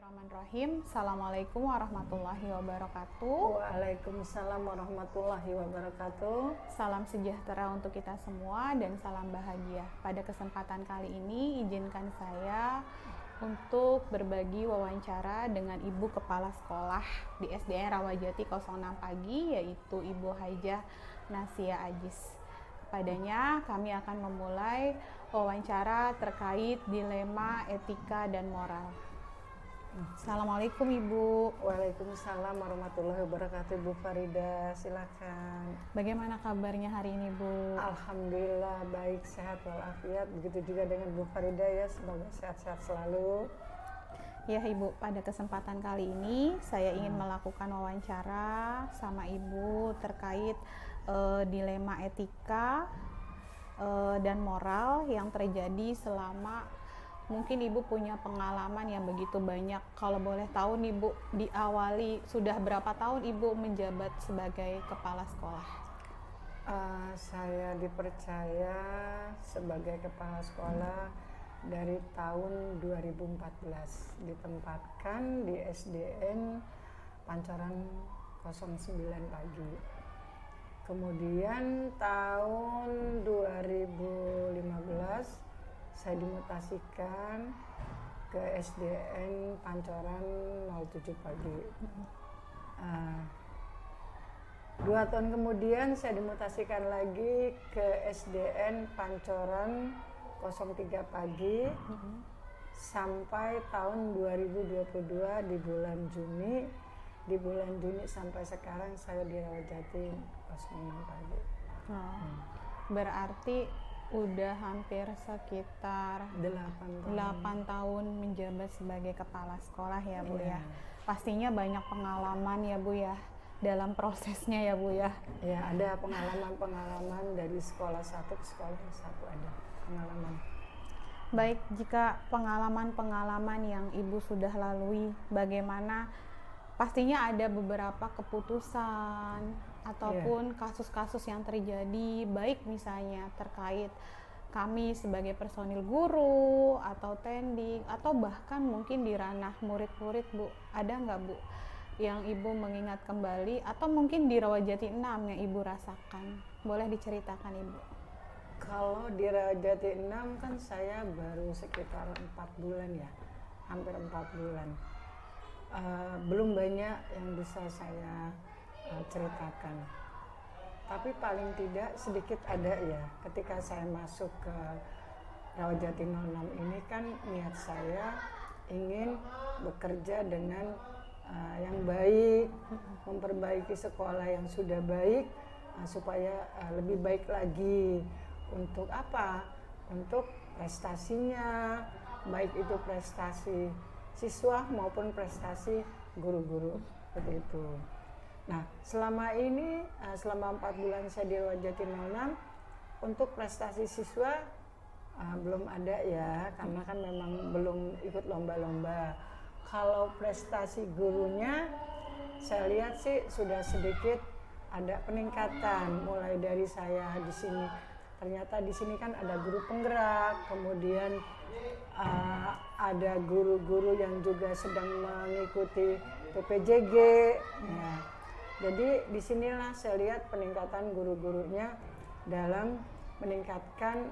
Bismillahirrahmanirrahim. Assalamualaikum warahmatullahi wabarakatuh. Waalaikumsalam warahmatullahi wabarakatuh. Salam sejahtera untuk kita semua dan salam bahagia. Pada kesempatan kali ini izinkan saya untuk berbagi wawancara dengan Ibu Kepala Sekolah di SDN Rawajati 06 Pagi, yaitu Ibu Hajah Nasia Ajis. Padanya kami akan memulai wawancara terkait dilema etika dan moral. Assalamualaikum Ibu. Waalaikumsalam warahmatullahi wabarakatuh. Bu Farida, silakan. Bagaimana kabarnya hari ini Bu? Alhamdulillah baik, sehat walafiat. Begitu juga dengan Bu Farida ya, semoga sehat-sehat selalu. Ya Ibu, pada kesempatan kali ini saya ingin melakukan wawancara sama Ibu terkait dilema etika dan moral yang terjadi selama mungkin Ibu punya pengalaman yang begitu banyak. Kalau boleh tahu nih Bu, diawali sudah berapa tahun Ibu menjabat sebagai kepala sekolah? Saya dipercaya sebagai kepala sekolah dari tahun 2014. Ditempatkan di SDN Pancoran 09 Pagi. Kemudian tahun 2015 saya dimutasikan ke SDN Pancoran 07 Pagi. 2 tahun kemudian saya dimutasikan lagi ke SDN Pancoran 03 Pagi sampai tahun 2022 di bulan Juni. Di bulan Juni sampai sekarang saya di Rawajati 06 Pagi. Berarti udah hampir sekitar 8 tahun menjabat sebagai kepala sekolah ya Bu ya. Pastinya banyak pengalaman ya Bu ya dalam prosesnya ya Bu ya. Ya, ada pengalaman-pengalaman dari sekolah satu ke sekolah yang satu, ada pengalaman. Baik, jika pengalaman-pengalaman yang Ibu sudah lalui, bagaimana pastinya ada beberapa keputusan ataupun kasus-kasus yang terjadi, baik misalnya terkait kami sebagai personil guru atau tending atau bahkan mungkin di ranah murid-murid Bu, ada nggak Bu yang Ibu mengingat kembali atau mungkin di Rawajati 6 yang Ibu rasakan? Boleh diceritakan Ibu? Kalau di Rawajati 6 kan saya baru sekitar 4 bulan ya, hampir 4 bulan. Belum banyak yang bisa saya ceritakan, tapi paling tidak sedikit ada ya. Ketika saya masuk ke Rawajati 06 ini kan niat saya ingin bekerja dengan yang baik, memperbaiki sekolah yang sudah baik supaya lebih baik lagi. Untuk apa? Untuk prestasinya, baik itu prestasi siswa maupun prestasi guru-guru, seperti itu. Nah, selama ini, selama 4 bulan saya di Rawajati 06, untuk prestasi siswa belum ada ya, karena kan memang belum ikut lomba-lomba. Kalau prestasi gurunya, saya lihat sih sudah sedikit ada peningkatan, mulai dari saya di sini. Ternyata di sini kan ada guru penggerak, kemudian ada guru-guru yang juga sedang mengikuti PPJG. Ya. Jadi disinilah saya lihat peningkatan guru-gurunya dalam meningkatkan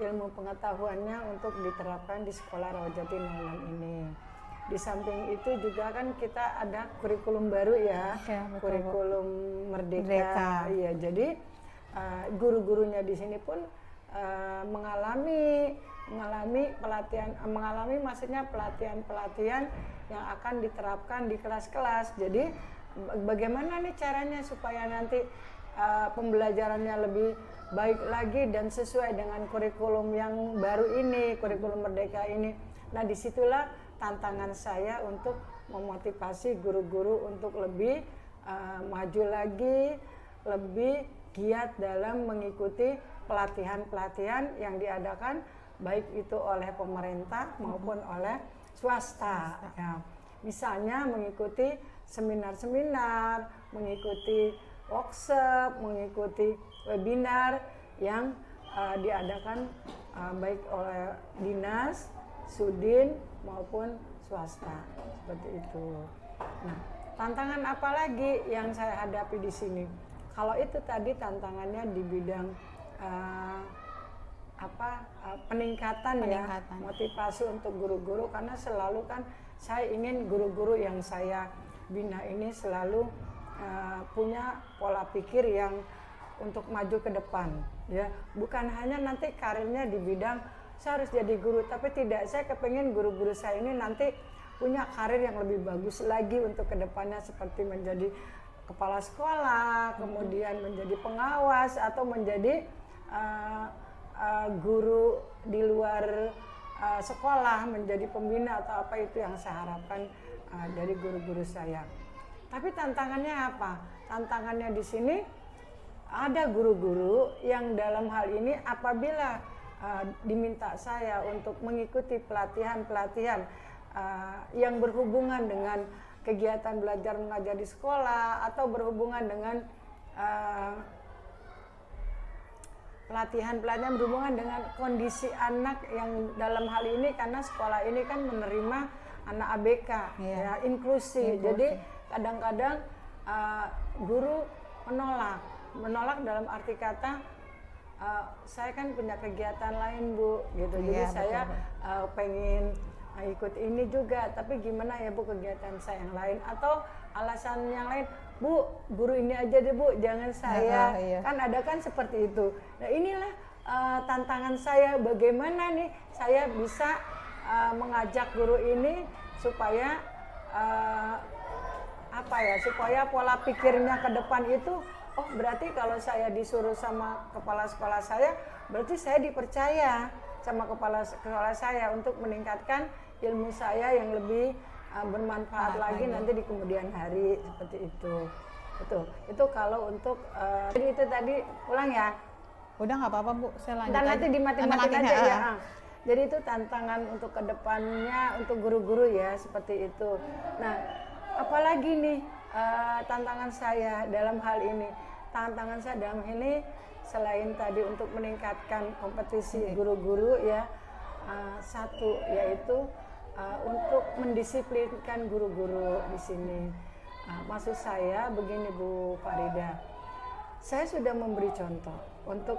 ilmu pengetahuannya untuk diterapkan di sekolah Rawajati 06 ini. Di samping itu juga kan kita ada kurikulum baru ya, kurikulum Merdeka. Iya, jadi guru-gurunya di sini pun mengalami pelatihan, maksudnya pelatihan yang akan diterapkan di kelas-kelas. Jadi bagaimana nih caranya supaya nanti pembelajarannya lebih baik lagi dan sesuai dengan kurikulum yang baru ini, kurikulum Merdeka ini. Nah, disitulah tantangan saya untuk memotivasi guru-guru untuk lebih maju lagi, lebih giat dalam mengikuti pelatihan-pelatihan yang diadakan baik itu oleh pemerintah maupun oleh swasta. Ya. Misalnya mengikuti seminar-seminar, mengikuti workshop, mengikuti webinar yang diadakan baik oleh dinas, Sudin maupun swasta seperti itu. Nah, tantangan apa lagi yang saya hadapi di sini? Kalau itu tadi tantangannya di bidang peningkatan ya, motivasi untuk guru-guru, karena selalu kan saya ingin guru-guru yang saya bina ini selalu punya pola pikir yang untuk maju ke depan ya, bukan hanya nanti karirnya di bidang saya harus jadi guru, tapi tidak, saya kepengen guru-guru saya ini nanti punya karir yang lebih bagus lagi untuk kedepannya, seperti menjadi kepala sekolah, kemudian menjadi pengawas, atau menjadi guru di luar sekolah, menjadi pembina atau apa itu yang saya harapkan dari guru-guru saya. Tapi tantangannya apa? Tantangannya di sini ada guru-guru yang dalam hal ini apabila diminta saya untuk mengikuti pelatihan-pelatihan yang berhubungan dengan kegiatan belajar mengajar di sekolah, atau berhubungan dengan pelatihan-pelatihan berhubungan dengan kondisi anak yang dalam hal ini, karena sekolah ini kan menerima anak ABK ya, inklusi. Jadi kadang-kadang guru menolak dalam arti kata saya kan punya kegiatan lain Bu gitu, jadi saya pengen ikut ini juga, tapi gimana ya Bu kegiatan saya yang lain, atau alasan yang lain, Bu guru ini aja deh Bu, jangan saya, kan ada kan seperti itu. Nah inilah tantangan saya, bagaimana nih saya bisa mengajak guru ini supaya supaya pola pikirnya ke depan itu, oh berarti kalau saya disuruh sama kepala sekolah saya, berarti saya dipercaya sama kepala sekolah saya untuk meningkatkan ilmu saya yang lebih bermanfaat lagi nanti di kemudian hari, seperti itu. Betul. Itu kalau untuk jadi itu tadi ulang ya. Udah nggak apa-apa Bu, saya lanjut. Dan nanti dimati-matiin aja ya. Jadi itu tantangan untuk kedepannya untuk guru-guru ya, seperti itu. Nah, apalagi nih tantangan saya dalam hal ini? Tantangan saya dalam ini selain tadi untuk meningkatkan kompetisi guru-guru ya, satu yaitu untuk mendisiplinkan guru-guru di sini. Maksud saya begini Bu Farida, saya sudah memberi contoh untuk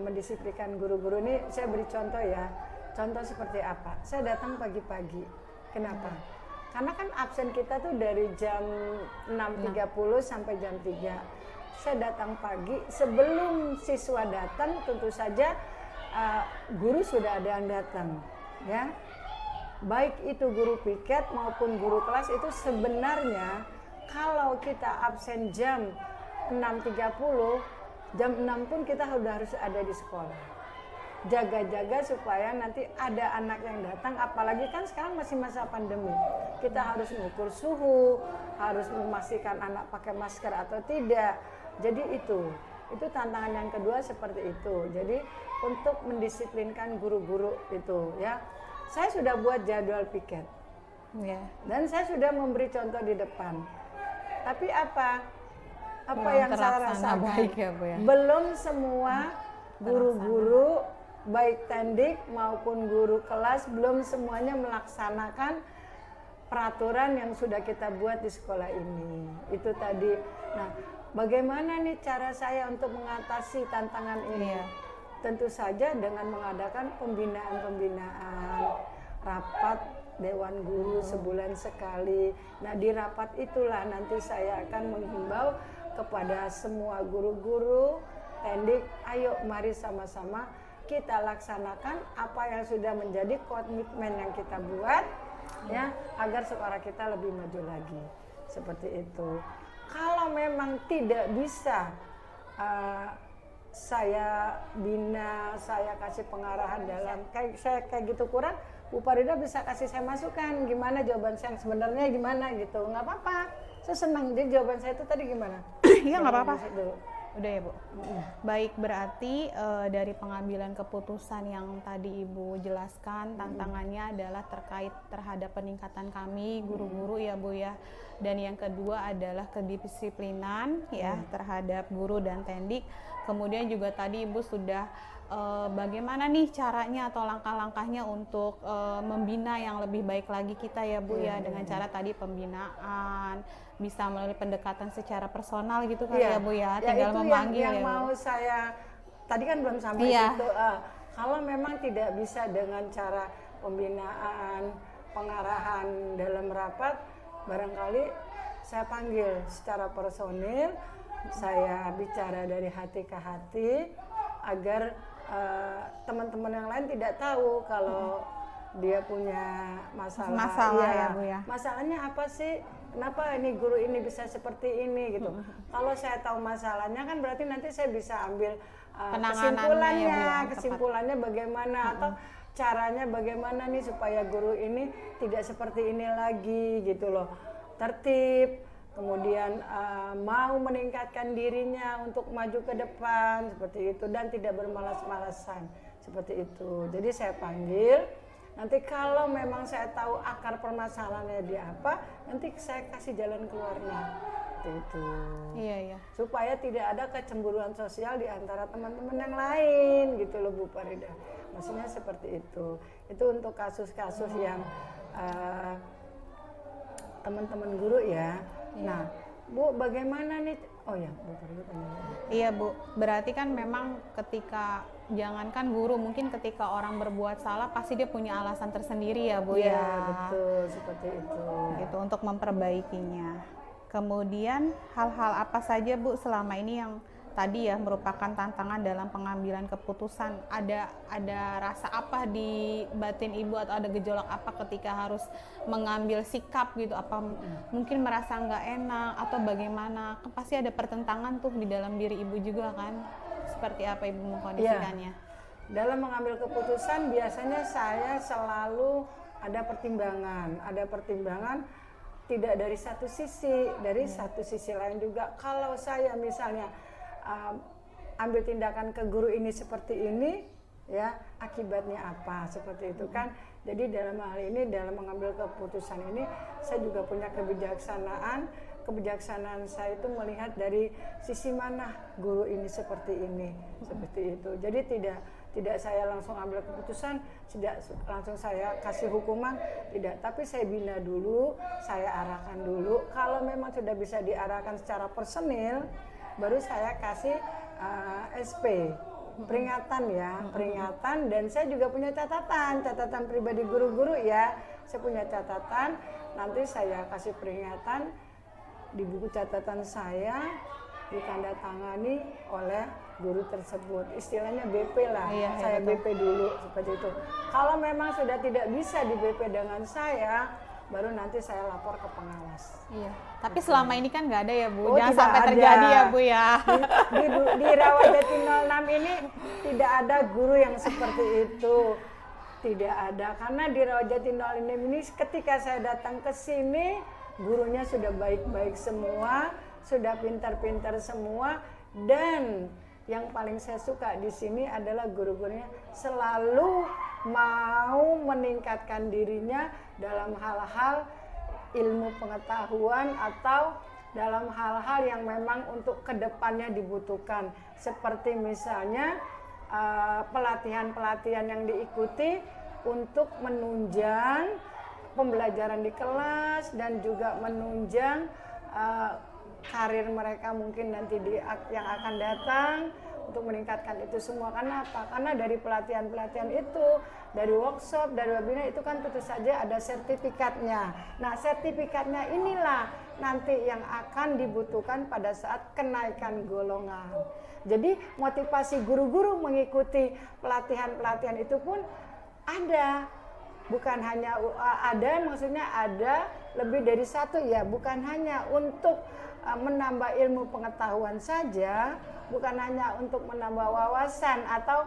mendisiplinkan guru-guru ini. Saya beri contoh ya, contoh seperti apa? Saya datang pagi-pagi. Kenapa? Karena kan absen kita tuh dari jam 6.30 sampai jam 3. Saya datang pagi, sebelum siswa datang tentu saja guru sudah ada yang datang ya. Baik itu guru piket maupun guru kelas, itu sebenarnya kalau kita absen jam 6.30, jam 6 pun kita sudah harus ada di sekolah. Jaga-jaga supaya nanti ada anak yang datang, apalagi kan sekarang masih masa pandemi. Kita harus mengukur suhu, harus memastikan anak pakai masker atau tidak. Jadi itu tantangan yang kedua seperti itu. Jadi untuk mendisiplinkan guru-guru itu ya. Saya sudah buat jadwal piket. Dan saya sudah memberi contoh di depan. Tapi apa yang saya rasakan? Baik ya, Bu, ya? Belum semua guru-guru baik tendik maupun guru kelas belum semuanya melaksanakan peraturan yang sudah kita buat di sekolah ini. Itu tadi. Nah, bagaimana nih cara saya untuk mengatasi tantangan ini? Tentu saja dengan mengadakan pembinaan, rapat Dewan Guru sebulan sekali. Nah, di rapat itulah nanti saya akan menghimbau kepada semua guru-guru tendik, ayo mari sama-sama kita laksanakan apa yang sudah menjadi komitmen yang kita buat ya, agar sekolah kita lebih maju lagi. Seperti itu. Kalau memang tidak bisa saya bina, saya kasih pengarahan dalam kayak gitu kurang, Bu Farida bisa kasih saya masukan gimana jawaban saya yang sebenarnya gimana gitu, nggak apa-apa. Saya senang. Jadi jawaban saya itu tadi gimana? Iya nggak apa-apa. Udah ya Bu. Baik, berarti dari pengambilan keputusan yang tadi Ibu jelaskan, tantangannya adalah terkait terhadap peningkatan kami guru-guru ya Bu ya. Dan yang kedua adalah kedisiplinan ya terhadap guru dan tendik. Kemudian juga tadi Ibu sudah bagaimana nih caranya atau langkah-langkahnya untuk membina yang lebih baik lagi kita ya Bu ya, dengan cara tadi pembinaan, bisa melalui pendekatan secara personal gitu kan ya Bu ya, tinggal itu memanggil yang ya Bu. mau saya tadi kan belum sampai situ. Kalau memang tidak bisa dengan cara pembinaan, pengarahan dalam rapat, barangkali saya panggil secara personil, saya bicara dari hati ke hati agar teman-teman yang lain tidak tahu kalau dia punya masalah ya Bu ya. Masalahnya apa sih? Kenapa ini guru ini bisa seperti ini gitu? Kalau saya tahu masalahnya kan berarti nanti saya bisa ambil kesimpulannya bagaimana atau caranya bagaimana nih supaya guru ini tidak seperti ini lagi gitu loh. Tertib, kemudian mau meningkatkan dirinya untuk maju ke depan seperti itu dan tidak bermalas-malasan seperti itu. Jadi saya panggil, nanti kalau memang saya tahu akar permasalahannya di apa, nanti saya kasih jalan keluarnya seperti itu. Iya. Supaya tidak ada kecemburuan sosial di antara teman-teman yang lain gitu loh Bu Farida. Maksudnya seperti itu. Itu untuk kasus-kasus yang teman-teman guru ya. Nah, Bu, bagaimana nih? Oh ya, Bu Farida tanya. Iya Bu, berarti kan memang ketika jangankan guru, mungkin ketika orang berbuat salah pasti dia punya alasan tersendiri ya Bu ya. Iya, betul, seperti itu. Gitu untuk memperbaikinya. Kemudian hal-hal apa saja Bu selama ini yang tadi ya merupakan tantangan dalam pengambilan keputusan? Ada rasa apa di batin Ibu atau ada gejolak apa ketika harus mengambil sikap gitu? Apa mungkin merasa nggak enak atau bagaimana? Kan pasti ada pertentangan tuh di dalam diri Ibu juga kan? Seperti apa Ibu mengkondisikannya? Ya. Dalam mengambil keputusan biasanya saya selalu ada pertimbangan tidak dari satu sisi, dari satu sisi lain juga. Kalau saya misalnya ambil tindakan ke guru ini seperti ini, ya akibatnya apa seperti itu kan. Jadi dalam hal ini, dalam mengambil keputusan ini, saya juga punya kebijaksanaan saya itu melihat dari sisi mana guru ini seperti ini, seperti itu. Jadi tidak saya langsung ambil keputusan, tidak langsung saya kasih hukuman, tidak. Tapi saya bina dulu, saya arahkan dulu. Kalau memang sudah bisa diarahkan secara personil, baru saya kasih SP, peringatan ya, peringatan. Dan saya juga punya catatan pribadi guru-guru ya. Saya punya catatan, nanti saya kasih peringatan di buku catatan saya, ditandatangani oleh guru tersebut, istilahnya BP lah, saya BP dulu seperti itu. Kalau memang sudah tidak bisa di BP dengan saya, baru nanti saya lapor ke pengawas. Iya. Tapi selama ini kan nggak ada ya Bu, jangan sampai terjadi ya Bu ya. Di Rawajati 06 ini tidak ada guru yang seperti itu, tidak ada. Karena di Rawajati 06 ini ketika saya datang ke sini, gurunya sudah baik-baik semua, sudah pintar-pintar semua, dan yang paling saya suka di sini adalah guru-gurunya selalu mau meningkatkan dirinya dalam hal-hal ilmu pengetahuan atau dalam hal-hal yang memang untuk kedepannya dibutuhkan. Seperti misalnya pelatihan-pelatihan yang diikuti untuk menunjang pembelajaran di kelas dan juga menunjang karir mereka mungkin nanti yang akan datang, untuk meningkatkan itu semua. Karena apa? Karena dari pelatihan-pelatihan itu, dari workshop, dari webinar itu kan tentu saja ada sertifikatnya. Nah, sertifikatnya inilah nanti yang akan dibutuhkan pada saat kenaikan golongan. Jadi motivasi guru-guru mengikuti pelatihan-pelatihan itu pun ada. Bukan hanya ada, maksudnya ada lebih dari satu ya, bukan hanya untuk menambah ilmu pengetahuan saja, bukan hanya untuk menambah wawasan atau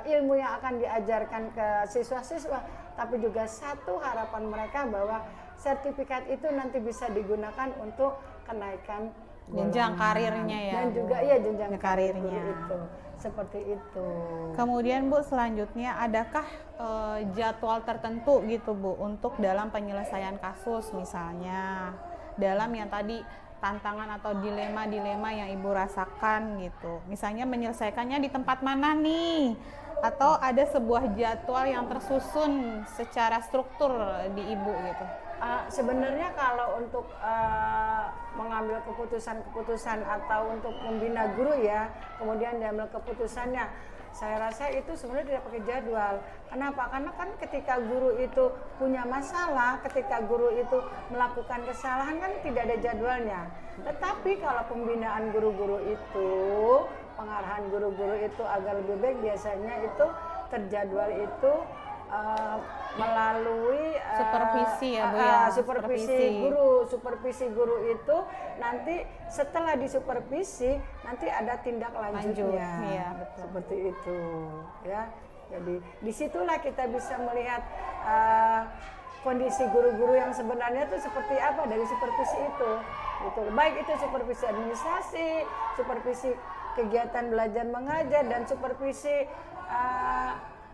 ilmu yang akan diajarkan ke siswa-siswa, tapi juga satu harapan mereka bahwa sertifikat itu nanti bisa digunakan untuk kenaikan jenjang karirnya ya. Dan juga ya jenjang karirnya itu. Seperti itu. Kemudian Bu, selanjutnya adakah jadwal tertentu gitu Bu untuk dalam penyelesaian kasus, misalnya dalam yang tadi tantangan atau dilema-dilema yang ibu rasakan gitu. Misalnya menyelesaikannya di tempat mana nih? Atau ada sebuah jadwal yang tersusun secara struktur di ibu gitu? Sebenarnya kalau untuk mengambil keputusan-keputusan atau untuk membina guru ya, kemudian diambil keputusannya, saya rasa itu sebenarnya tidak pakai jadwal. Kenapa? Karena kan ketika guru itu punya masalah, ketika guru itu melakukan kesalahan kan tidak ada jadwalnya. Tetapi kalau pembinaan guru-guru itu, pengarahan guru-guru itu agar lebih baik, biasanya itu terjadwal itu melalui supervisi ya Bu ya. Supervisi guru itu nanti setelah disupervisi nanti ada tindak lanjutnya. Iya, betul. Seperti itu ya. Jadi disitulah kita bisa melihat kondisi guru-guru yang sebenarnya itu seperti apa dari supervisi itu. Gitu. Baik itu supervisi administrasi, supervisi kegiatan belajar mengajar, dan supervisi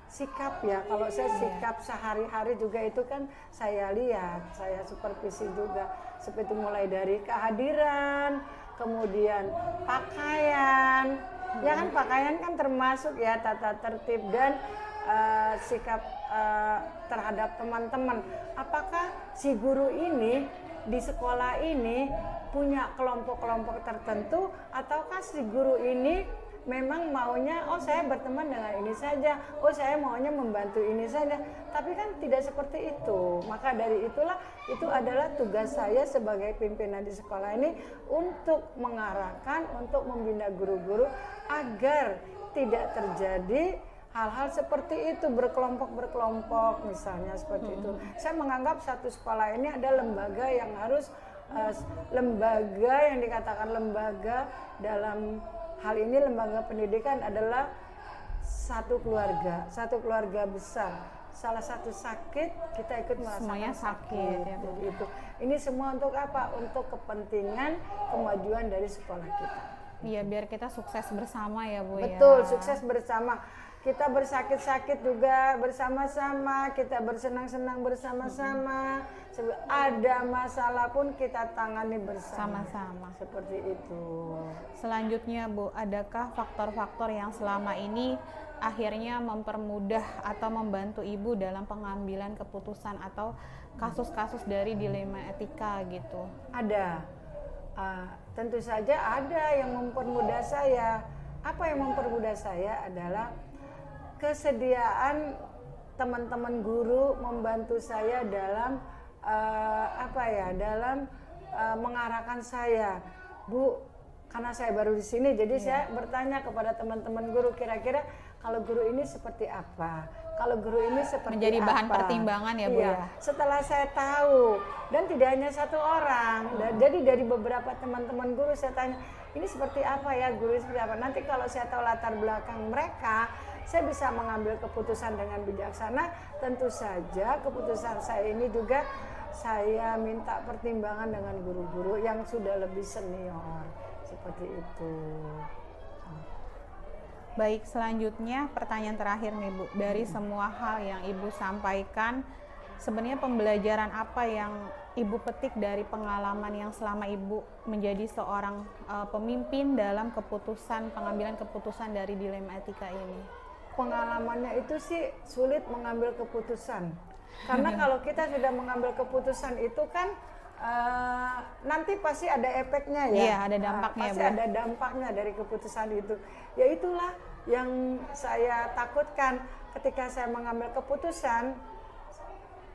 sikap ya. Kalau saya sikap sehari-hari juga itu kan saya lihat, saya supervisi juga, seperti mulai dari kehadiran, kemudian pakaian, ya kan pakaian kan termasuk ya tata tertib dan sikap terhadap teman-teman. Apakah si guru ini di sekolah ini punya kelompok-kelompok tertentu, ataukah si guru ini memang maunya, oh saya berteman dengan ini saja, oh saya maunya membantu ini saja. Tapi kan tidak seperti itu. Maka dari itulah, itu adalah tugas saya sebagai pimpinan di sekolah ini untuk mengarahkan, untuk membina guru-guru agar tidak terjadi hal-hal seperti itu, berkelompok-berkelompok misalnya seperti itu. Saya menganggap satu sekolah ini ada lembaga yang harus lembaga yang dikatakan lembaga dalam hal ini lembaga pendidikan adalah satu keluarga besar. Salah satu sakit, kita ikut merasakan semuanya sakit ya, jadi itu. Ini semua untuk apa? Untuk kepentingan kemajuan dari sekolah kita. Iya, biar kita sukses bersama ya Bu. Betul, ya. sukses bersama. Kita bersakit-sakit juga bersama-sama, kita bersenang-senang bersama-sama. Ada masalah pun kita tangani bersama. Sama-sama. Seperti itu. Selanjutnya Bu, adakah faktor-faktor yang selama ini akhirnya mempermudah atau membantu Ibu dalam pengambilan keputusan atau kasus-kasus dari dilema etika gitu? Ada. Tentu saja ada yang mempermudah saya. Apa yang mempermudah saya adalah kesediaan teman-teman guru membantu saya dalam mengarahkan saya, Bu, karena saya baru di sini, jadi saya bertanya kepada teman-teman guru, kira-kira kalau guru ini seperti apa, kalau guru ini seperti menjadi apa. Bahan pertimbangan ya Bu ya. Setelah saya tahu, dan tidak hanya satu orang, jadi dari beberapa teman-teman guru saya tanya, ini seperti apa ya, guru seperti apa. Nanti kalau saya tahu latar belakang mereka, saya bisa mengambil keputusan dengan bijaksana. Tentu saja keputusan saya ini juga saya minta pertimbangan dengan guru-guru yang sudah lebih senior, seperti itu. Baik, selanjutnya pertanyaan terakhir nih Bu, dari semua hal yang Ibu sampaikan, sebenarnya pembelajaran apa yang Ibu petik dari pengalaman yang selama Ibu menjadi seorang pemimpin dalam pengambilan keputusan dari dilema etika ini? Pengalamannya itu sih sulit mengambil keputusan, karena kalau kita sudah mengambil keputusan itu kan nanti pasti ada efeknya ya. Iya, ada dampaknya. Pasti ada dampaknya dari keputusan itu. Ya itulah yang saya takutkan ketika saya mengambil keputusan,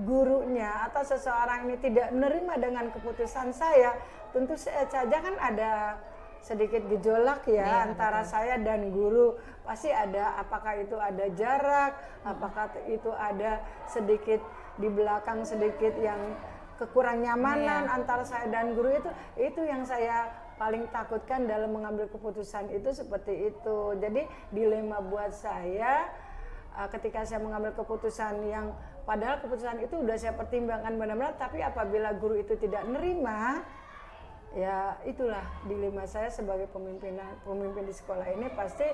gurunya atau seseorang ini tidak menerima dengan keputusan saya, tentu saja kan ada sedikit gejolak ya, antara betul. Saya dan guru. Pasti ada, apakah itu ada jarak, apakah itu ada sedikit di belakang sedikit yang kekurang nyamanan antara saya dan guru. Itu yang saya paling takutkan dalam mengambil keputusan itu, seperti itu. Jadi dilema buat saya ketika saya mengambil keputusan yang padahal keputusan itu udah saya pertimbangkan benar-benar, tapi apabila guru itu tidak menerima, ya itulah dilema saya sebagai pemimpin di sekolah ini. Pasti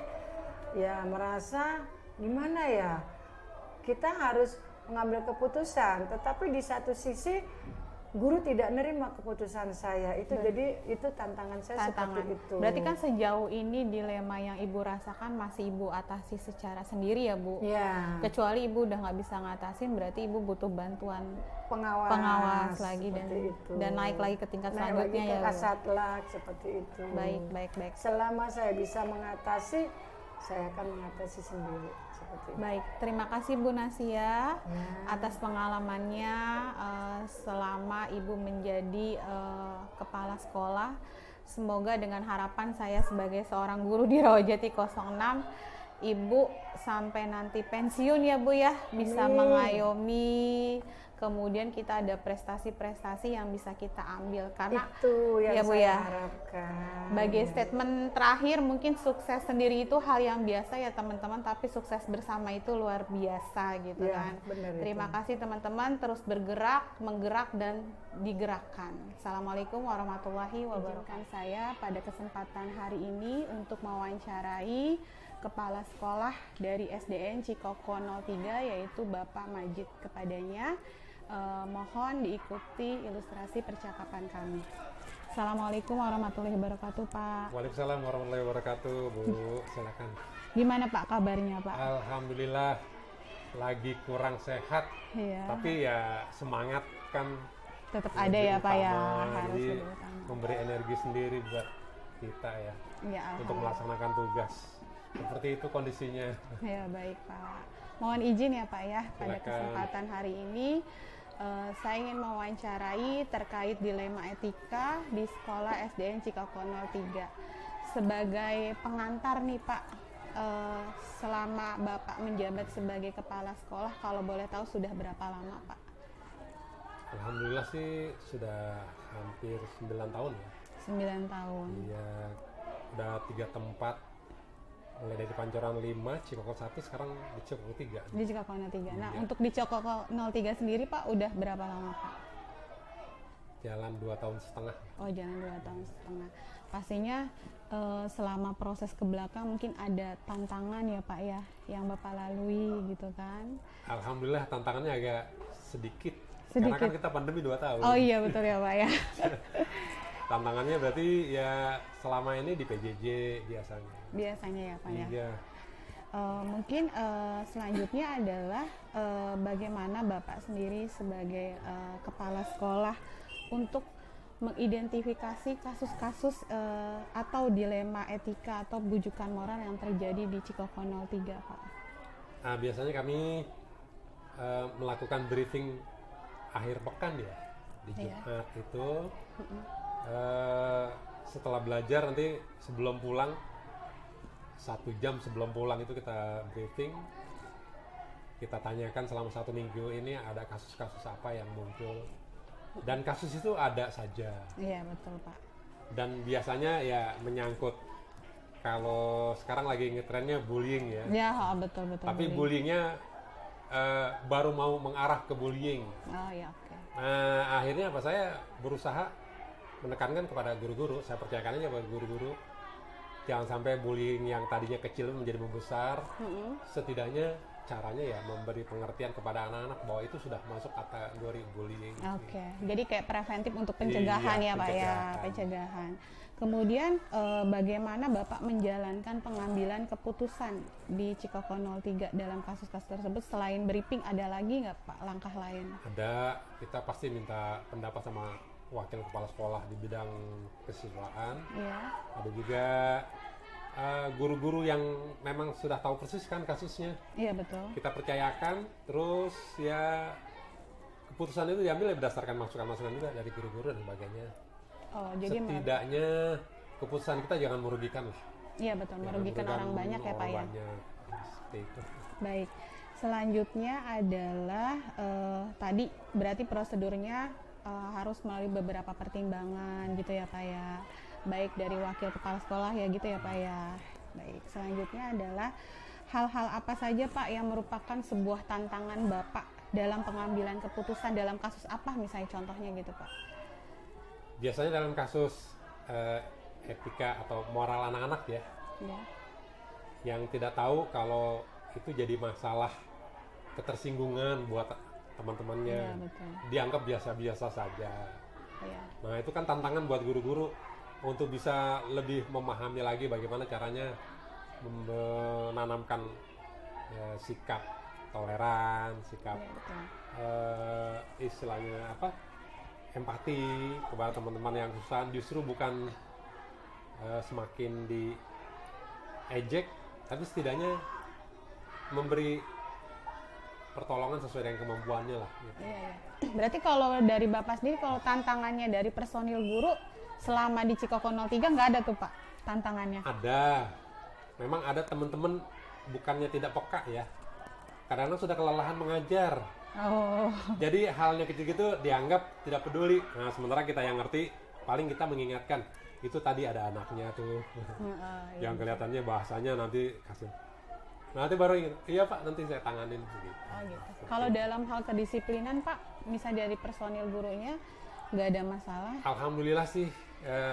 ya merasa gimana ya, kita harus mengambil keputusan, tetapi di satu sisi guru tidak nerima keputusan saya itu. Jadi itu tantangan saya seperti itu. Berarti kan sejauh ini dilema yang ibu rasakan masih ibu atasi secara sendiri ya Bu? Ya. Kecuali ibu udah nggak bisa ngatasin, berarti ibu butuh bantuan pengawas lagi itu. dan naik lagi ke tingkat naik selanjutnya lagi ke ya Bu? Kasatlag seperti itu. Baik. Selama saya bisa mengatasi, saya akan mengatasi sendiri. Baik, terima kasih Bu Nasia atas pengalamannya selama Ibu menjadi kepala sekolah. Semoga dengan harapan saya sebagai seorang guru di Rawajati 06, Ibu sampai nanti pensiun ya Bu ya, bisa mengayomi, kemudian kita ada prestasi-prestasi yang bisa kita ambil, karena itu yang ya Bu saya ya harapkan. Sebagai statement terakhir, mungkin sukses sendiri itu hal yang biasa ya teman-teman, tapi sukses bersama itu luar biasa gitu ya, kan. Benar Terima itu. kasih teman-teman, terus bergerak, menggerak dan digerakkan. Assalamualaikum warahmatullahi wabarakatuh. Saya pada kesempatan hari ini untuk mewawancarai kepala sekolah dari SDN Cikoko 03 yaitu Bapak Majid. Kepadanya mohon diikuti ilustrasi percakapan kami. Assalamualaikum warahmatullahi wabarakatuh Pak. Waalaikumsalam warahmatullahi wabarakatuh Bu, silakan. Gimana Pak kabarnya Pak? Alhamdulillah lagi kurang sehat, tapi ya semangat kan tetap ada ya Pak ya, harus jadi memberi energi sendiri buat kita ya untuk melaksanakan tugas. Seperti itu kondisinya. Ya baik Pak. Mohon izin ya Pak ya, pada kesempatan hari ini saya ingin mewawancarai terkait dilema etika di sekolah SDN Cikoko 03. Sebagai pengantar nih Pak, selama Bapak menjabat sebagai kepala sekolah, kalau boleh tahu sudah berapa lama Pak? Alhamdulillah sih sudah hampir 9 tahun ya. 9 tahun. Iya, udah 3 tempat. Mulai dari Pancoran 5, Cikoko 1, sekarang di Cikoko 3. Di Cikoko 03. Nah, untuk di Cikoko 03 sendiri Pak, udah berapa lama Pak? Jalan 2 tahun setengah. Oh, jalan 2 tahun setengah. Pastinya selama proses ke belakang mungkin ada tantangan ya Pak ya, yang Bapak lalui gitu kan? Alhamdulillah tantangannya agak sedikit. Karena kan kita pandemi 2 tahun. Oh iya betul ya Pak ya. Tantangannya berarti ya selama ini di PJJ biasanya. Biasanya ya Pak ya. Iya. Mungkin selanjutnya adalah bagaimana Bapak sendiri sebagai kepala sekolah untuk mengidentifikasi kasus-kasus atau dilema etika atau bujukan moral yang terjadi di Cikoko 03 Pak. Nah, biasanya kami melakukan briefing akhir pekan ya di Jumat itu. Setelah belajar nanti sebelum pulang 1 jam sebelum pulang itu kita briefing, kita tanyakan selama 1 minggu ini ada kasus-kasus apa yang muncul, dan kasus itu ada saja. Iya betul Pak. Dan biasanya ya menyangkut, kalau sekarang lagi ngetrennya bullying ya. Ya betul. Tapi bullyingnya baru mau mengarah ke bullying. Oh ya oke. Nah akhirnya apa, saya berusaha menekankan kepada guru-guru, saya percayakan aja buat guru-guru, jangan sampai bullying yang tadinya kecil menjadi membesar. Setidaknya caranya ya memberi pengertian kepada anak-anak bahwa itu sudah masuk kategori bullying. Oke. Jadi kayak preventif untuk pencegahan ya Pak ya, pencegahan. Kemudian bagaimana Bapak menjalankan pengambilan keputusan di Cikoko 03 dalam kasus-kasus tersebut? Selain briefing ada lagi nggak Pak langkah lain? Ada, kita pasti minta pendapat sama wakil kepala sekolah di bidang kesiswaan. Iya. Ada juga guru-guru yang memang sudah tahu persis kan kasusnya. Iya betul. Kita percayakan, terus ya keputusan itu diambil berdasarkan masukan-masukan juga dari guru-guru dan sebagainya. Oh, jadi setidaknya keputusan kita jangan merugikan lah. Iya betul, merugikan orang banyak ya Pak ya. Seperti itu. Baik. Selanjutnya adalah tadi berarti prosedurnya harus melalui beberapa pertimbangan gitu ya Pak ya, baik dari wakil kepala sekolah ya gitu ya Pak ya. Baik, selanjutnya adalah hal-hal apa saja Pak yang merupakan sebuah tantangan Bapak dalam pengambilan keputusan dalam kasus apa misalnya contohnya gitu Pak? Biasanya dalam kasus etika atau moral anak-anak ya, yang tidak tahu kalau itu jadi masalah ketersinggungan buat teman-temannya, Iya, betul. dianggap biasa-biasa saja. Iya. Nah itu kan tantangan buat guru-guru untuk bisa lebih memahami lagi bagaimana caranya menanamkan sikap toleran, sikap Iya, betul. istilahnya apa, empati kepada teman-teman yang susah. Justru bukan semakin diejek, tapi setidaknya memberi pertolongan sesuai dengan kemampuannya lah gitu. Iya, iya. Berarti kalau dari Bapak sendiri, kalau tantangannya dari personil guru selama di Cikoko 03 nggak ada tuh Pak tantangannya? Ada, memang ada teman-teman bukannya tidak peka ya, kadang-kadang sudah kelelahan mengajar. Oh, Jadi halnya kecil gitu dianggap tidak peduli. Nah sementara kita yang ngerti, paling kita mengingatkan, itu tadi ada anaknya tuh, yang kelihatannya bahasanya nanti kasih. Nanti baru ingat, iya Pak, nanti saya tanganin gitu. oh gitu. Kalau dalam hal kedisiplinan Pak, misalnya dari personil gurunya nggak ada masalah? Alhamdulillah sih,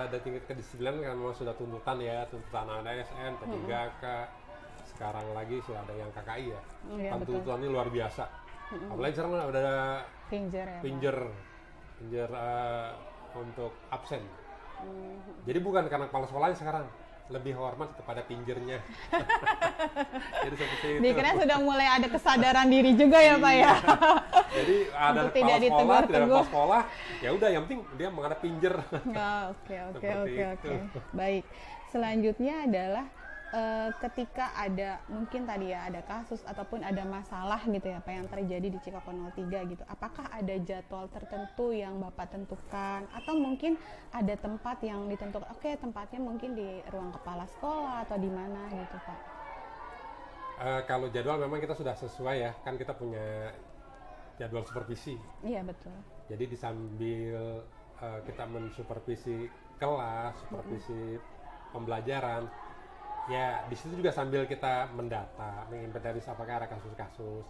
dari tingkat kedisiplinan kan memang sudah tuntutan ya, tuntutan ASN, P3K, sekarang lagi sudah ada yang KKI ya. Iya, Kan betul. tuntutannya luar biasa. Apalagi sekarang udah ada Pinjer ya Pak? pinjer untuk absen. Jadi bukan karena kepala sekolahnya sekarang, lebih hormat kepada pinjernya. Jadi seperti itu. Dikira sudah mulai ada kesadaran diri juga ya Pak ya? Jadi ada Untuk kepala tidak sekolah, tidak ada ditegur-tegur. kepala sekolah, ya udah yang penting dia menghadap pinjer. Ya, oke. Seperti itu. Baik. Selanjutnya adalah ketika ada mungkin tadi ya ada kasus ataupun ada masalah gitu ya Pak yang terjadi di Cikoko 03 gitu. Apakah ada jadwal tertentu yang Bapak tentukan atau mungkin ada tempat yang ditentukan? Oke, tempatnya mungkin di ruang kepala sekolah atau di mana gitu Pak? Kalau jadwal memang kita sudah sesuai ya, kan kita punya jadwal supervisi. Iya, betul. Jadi di sambil kita mensupervisi kelas, supervisi pembelajaran, ya di situ juga sambil kita mendata, menginventaris apakah ada kasus-kasus.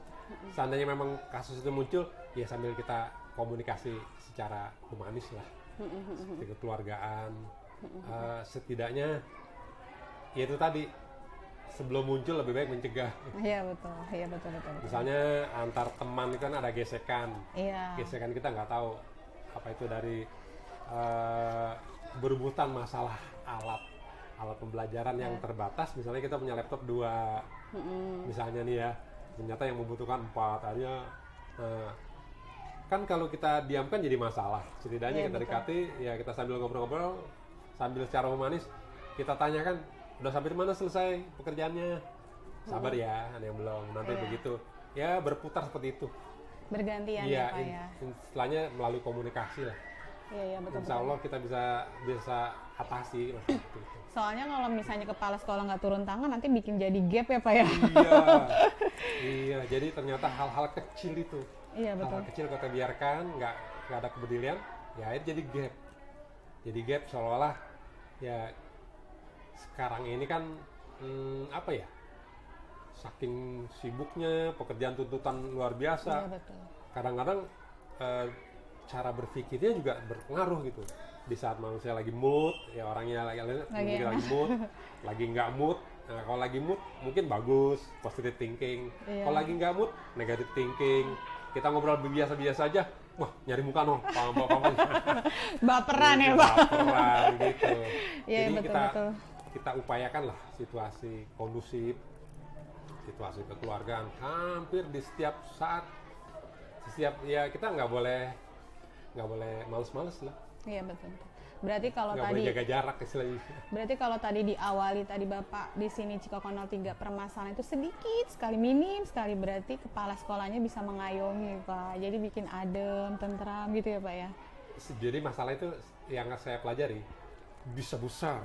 Seandainya memang kasus itu muncul, ya sambil kita komunikasi secara humanis lah, seperti kekeluargaan. Setidaknya, ya itu tadi, sebelum muncul lebih baik mencegah. Iya, betul. Iya, betul. Misalnya antar teman itu kan ada gesekan. Iya. Gesekan kita nggak tahu apa itu dari berebutan masalah alat pembelajaran yang terbatas. Misalnya kita punya laptop 2, misalnya nih ya, ternyata yang membutuhkan 4 akhirnya. Kan kalau kita diamkan jadi masalah. Setidaknya Iya, kita betul. dekati, ya kita sambil ngobrol-ngobrol, sambil secara humanis kita tanyakan, udah sampai di mana selesai pekerjaannya? Sabar ya, ada yang belum. Nanti Iya. begitu. Ya berputar seperti itu. Bergantian Iya, ya Pak ya. istilahnya melalui komunikasi lah. Iya, betul. Insya Allah kita bisa atasi masalah itu. Soalnya kalau misalnya kepala sekolah nggak turun tangan nanti bikin jadi gap ya Pak ya. Iya. Jadi ternyata hal-hal kecil itu, Iya, betul. hal-hal kecil kalau kita biarkan nggak ada kepedulian, ya itu jadi gap. Jadi gap seolah-olah ya sekarang ini kan apa ya? Saking sibuknya pekerjaan tuntutan luar biasa. Iya, betul. Kadang-kadang cara berpikirnya juga berpengaruh gitu. Di saat manusia lagi mood, ya orangnya lagi mood, lagi nggak mood. Nah, kalau lagi mood mungkin bagus, positive thinking. Iya. Kalau lagi nggak mood, negative thinking. Kita ngobrol biasa-biasa aja, wah nyari muka noh, paham. Baperan ya Pak. Baperan gitu. Iya, Jadi betul. kita upayakan lah situasi kondusif, situasi kekeluargaan hampir di setiap saat. Ya kita nggak boleh males-males lah. Iya, betul. Berarti kalau Nggak boleh tadi jaga jarak istilahnya. berarti kalau tadi diawali tadi Bapak di sini Cikoko 03 permasalahan itu sedikit sekali, minim sekali, berarti kepala sekolahnya bisa mengayomi Pak. Jadi bikin adem, tentram gitu ya Pak ya. Jadi masalah itu yang saya pelajari bisa besar.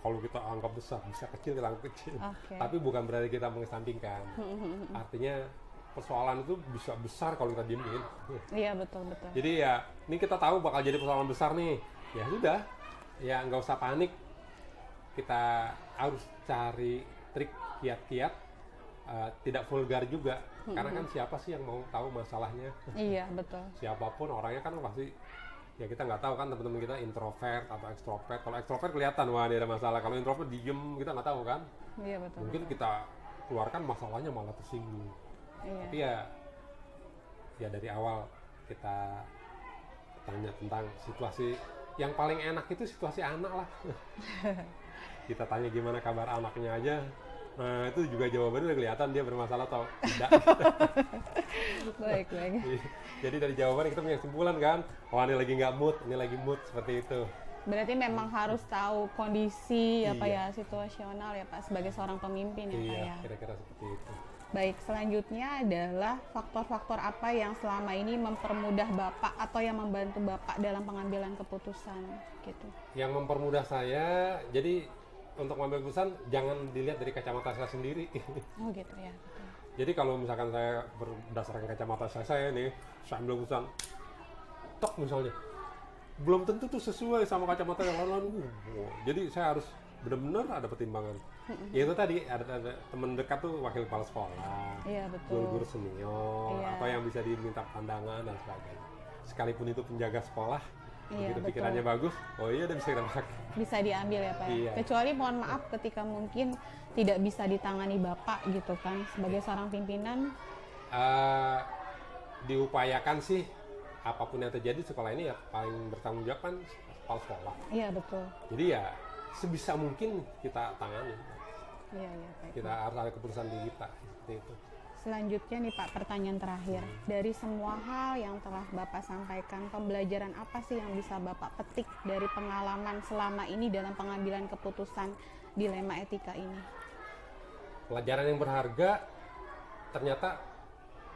Kalau kita anggap besar, bisa kecil kita anggap kecil. Oke. Tapi bukan berarti kita mengesampingkan. Artinya persoalan itu bisa besar kalau kita diemin. Iya, betul. Jadi ya, ini kita tahu bakal jadi persoalan besar nih. Ya sudah, ya nggak usah panik. Kita harus cari trik kiat-kiat, tidak vulgar juga. Karena kan siapa sih yang mau tahu masalahnya? Iya, betul. Siapapun orangnya kan pasti, ya kita nggak tahu kan teman-teman kita introvert atau ekstrovert. Kalau ekstrovert kelihatan, wah ini ada masalah. Kalau introvert diem, kita nggak tahu kan. Iya, betul. Mungkin kita keluarkan masalahnya malah tersinggung. Iya. Tapi ya dari awal kita tanya tentang situasi yang paling enak itu situasi anak lah. Kita tanya gimana kabar anaknya aja, nah itu juga jawabannya udah kelihatan dia bermasalah atau tidak. Baik. Jadi dari jawaban kita punya kesimpulan kan, oh ini lagi nggak mood, ini lagi mood, seperti itu. Berarti memang harus tahu kondisi apa Iya. ya, situasional ya Pak, sebagai seorang pemimpin ya Pak Iya, ya. kira-kira seperti itu. Baik, selanjutnya adalah faktor-faktor apa yang selama ini mempermudah Bapak atau yang membantu Bapak dalam pengambilan keputusan gitu. Yang mempermudah saya, jadi untuk mengambil keputusan jangan dilihat dari kacamata saya sendiri. Oh gitu ya. Betul. Jadi kalau misalkan saya berdasarkan kacamata saya nih, saya ambil keputusan, tok misalnya, belum tentu tuh sesuai sama kacamata yang lain. Jadi saya harus benar-benar ada pertimbangan. Ya itu tadi ada teman dekat tuh wakil kepala sekolah, Iya betul. guru-guru senior, Iya. atau yang bisa diminta pandangan dan sebagainya. Sekalipun itu penjaga sekolah, Iya, begitu betul. pikirannya bagus, oh iya udah bisa kita pakai. Bisa diambil ya Pak ya. Iya. Kecuali mohon maaf ketika mungkin tidak bisa ditangani Bapak gitu kan sebagai seorang pimpinan. Diupayakan sih apapun yang terjadi sekolah ini ya paling bertanggung jawab kan kepala sekolah. Iya betul. Jadi ya sebisa mungkin kita tangani. Iya baik. Kita harus ada keputusan di kita seperti itu. Selanjutnya nih Pak, pertanyaan terakhir. Dari semua hal yang telah Bapak sampaikan, pembelajaran apa sih yang bisa Bapak petik dari pengalaman selama ini dalam pengambilan keputusan dilema etika ini? Pelajaran yang berharga, ternyata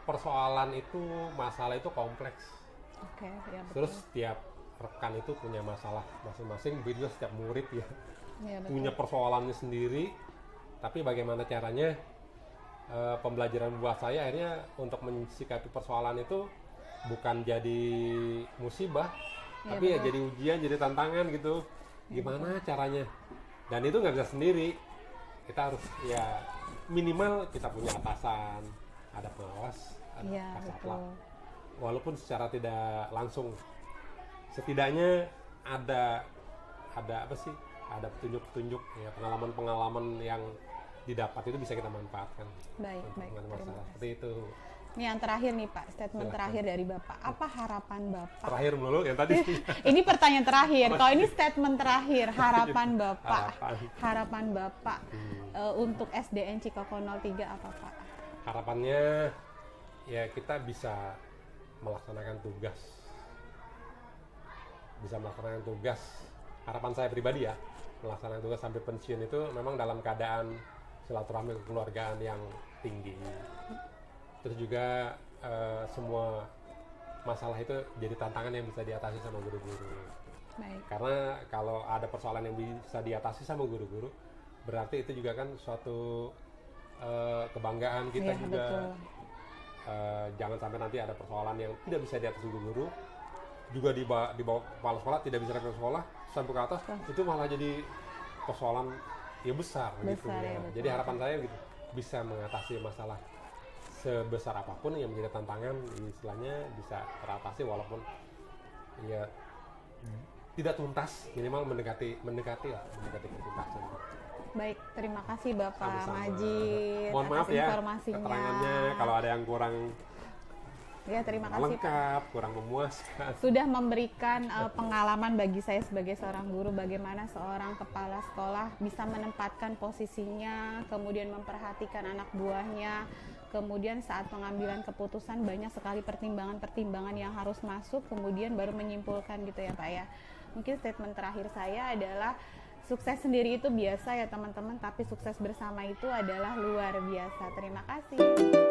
persoalan itu, masalah itu kompleks. Oke, ya betul. Terus setiap rekan itu punya masalah masing-masing, begitu setiap murid ya Iya, betul. punya persoalannya sendiri. Tapi bagaimana caranya, pembelajaran buat saya akhirnya untuk mensikapi persoalan itu bukan jadi musibah, Iya, tapi ya betul. jadi ujian, jadi tantangan gitu. Gimana caranya? Dan itu nggak bisa sendiri. Kita harus ya minimal kita punya atasan, ada pengawas, ada Iya, kasatlah. betul. Walaupun secara tidak langsung, setidaknya ada apa sih? Ada petunjuk-petunjuk ya, pengalaman-pengalaman yang didapat itu bisa kita manfaatkan. Baik, untuk baik. mengenai Terima masalah kasih. seperti itu. Ini yang terakhir nih Pak, statement Silakan. terakhir dari Bapak. Apa harapan Bapak? Terakhir melulu yang tadi. Ini pertanyaan terakhir. Kalau ini statement terakhir, harapan Bapak. Harapan. Harapan Bapak untuk SDN Cikoko 03 apa Pak? Harapannya ya kita bisa melaksanakan tugas. Bisa melaksanakan tugas. Harapan saya pribadi ya, melaksanakan tugas sampai pensiun itu memang dalam keadaan silaturahmi kekeluargaan yang tinggi. Terus juga semua masalah itu jadi tantangan yang bisa diatasi sama guru-guru. Baik. Karena kalau ada persoalan yang bisa diatasi sama guru-guru, berarti itu juga kan suatu kebanggaan kita Iya, juga. betul. Jangan sampai nanti ada persoalan yang tidak bisa diatasi guru-guru, juga di bawah kepala sekolah, tidak bisa rektor sekolah, sampai ke atas, itu malah jadi persoalan ya besar gitu Besar, ya. ya, betul. Jadi harapan saya gitu, bisa mengatasi masalah sebesar apapun yang menjadi tantangan, istilahnya bisa teratasi walaupun ya tidak tuntas, minimal mendekati ketuntasan. Baik, terima kasih Bapak Sama-sama. Majid Mohon maaf atas ya informasinya. keterangannya kalau ada yang kurang Ya, terima kasih Pak. lengkap, kurang memuaskan. Sudah memberikan pengalaman bagi saya sebagai seorang guru bagaimana seorang kepala sekolah bisa menempatkan posisinya, kemudian memperhatikan anak buahnya, kemudian saat pengambilan keputusan banyak sekali pertimbangan-pertimbangan yang harus masuk, kemudian baru menyimpulkan gitu ya Pak ya. Mungkin statement terakhir saya adalah sukses sendiri itu biasa ya teman-teman, tapi sukses bersama itu adalah luar biasa. Terima kasih.